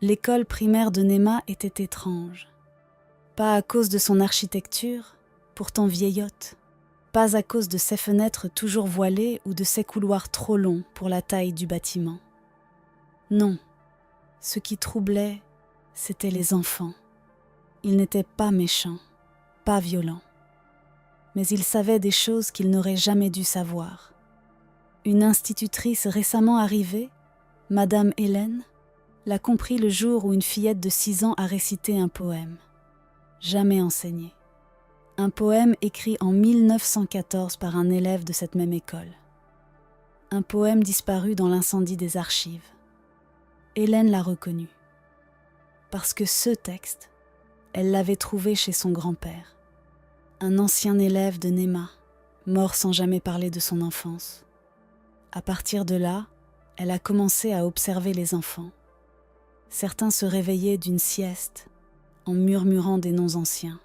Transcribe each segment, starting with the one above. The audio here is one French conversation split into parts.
l'école primaire de Néma était étrange. Pas à cause de son architecture, pourtant vieillotte, pas à cause de ses fenêtres toujours voilées ou de ses couloirs trop longs pour la taille du bâtiment. Non, ce qui troublait, c'étaient les enfants. Ils n'étaient pas méchants, pas violents. Mais ils savaient des choses qu'ils n'auraient jamais dû savoir. Une institutrice récemment arrivée, Madame Hélène, l'a compris le jour où une fillette de 6 ans a récité un poème. Jamais enseigné. Un poème écrit en 1914 par un élève de cette même école. Un poème disparu dans l'incendie des archives. Hélène l'a reconnu. Parce que ce texte, elle l'avait trouvé chez son grand-père. Un ancien élève de Néma, mort sans jamais parler de son enfance. À partir de là, elle a commencé à observer les enfants. Certains se réveillaient d'une sieste, en murmurant des noms anciens.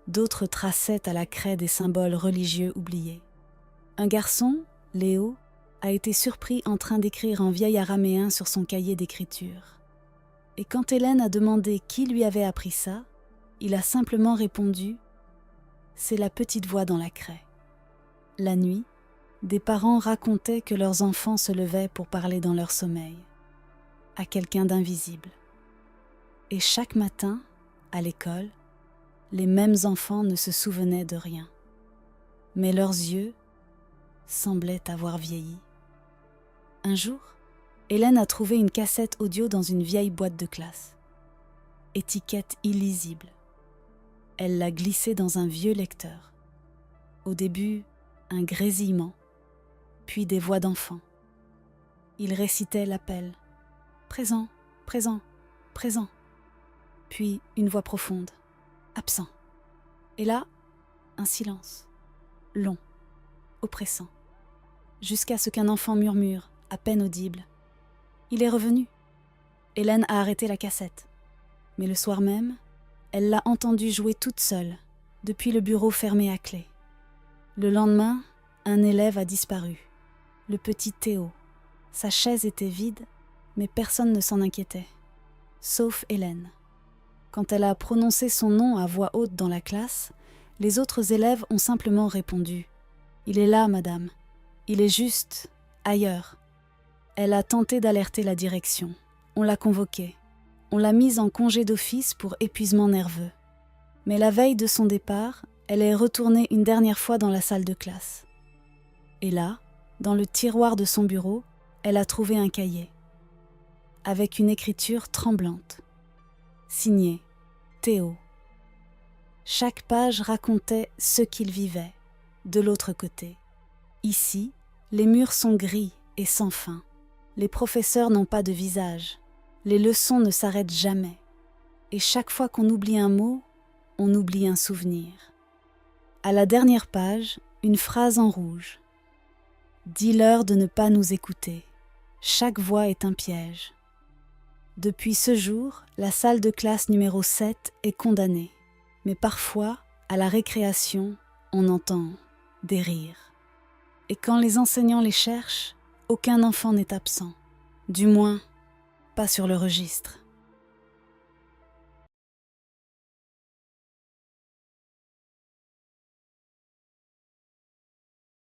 D'autres traçaient à la craie des symboles religieux oubliés. Un garçon, Léo, a été surpris en train d'écrire en vieil araméen sur son cahier d'écriture. Et quand Hélène a demandé qui lui avait appris ça, il a simplement répondu « C'est la petite voix dans la craie ». La nuit, des parents racontaient que leurs enfants se levaient pour parler dans leur sommeil, à quelqu'un d'invisible. Et chaque matin, à l'école, les mêmes enfants ne se souvenaient de rien. Mais leurs yeux semblaient avoir vieilli. Un jour, Hélène a trouvé une cassette audio dans une vieille boîte de classe. Étiquette illisible. Elle l'a glissée dans un vieux lecteur. Au début, un grésillement, puis des voix d'enfants. Ils récitaient l'appel. Présent, présent, présent. Puis une voix profonde. Absent. Et là, un silence. Long, oppressant. Jusqu'à ce qu'un enfant murmure, à peine audible. Il est revenu. Hélène a arrêté la cassette. Mais le soir même, elle l'a entendu jouer toute seule, depuis le bureau fermé à clé. Le lendemain, un élève a disparu. Le petit Théo. Sa chaise était vide, mais personne ne s'en inquiétait. Sauf Hélène. Quand elle a prononcé son nom à voix haute dans la classe, les autres élèves ont simplement répondu « Il est là, madame. Il est juste ailleurs. » Elle a tenté d'alerter la direction. On l'a convoquée. On l'a mise en congé d'office pour épuisement nerveux. Mais la veille de son départ, elle est retournée une dernière fois dans la salle de classe. Et là, dans le tiroir de son bureau, elle a trouvé un cahier. Avec une écriture tremblante. Signé Théo. Chaque page racontait ce qu'il vivait, de l'autre côté. Ici, les murs sont gris et sans fin. Les professeurs n'ont pas de visage. Les leçons ne s'arrêtent jamais. Et chaque fois qu'on oublie un mot, on oublie un souvenir. À la dernière page, une phrase en rouge. « Dis-leur de ne pas nous écouter. Chaque voix est un piège. » Depuis ce jour, la salle de classe numéro 7 est condamnée. Mais parfois, à la récréation, on entend des rires. Et quand les enseignants les cherchent, aucun enfant n'est absent. Du moins, pas sur le registre.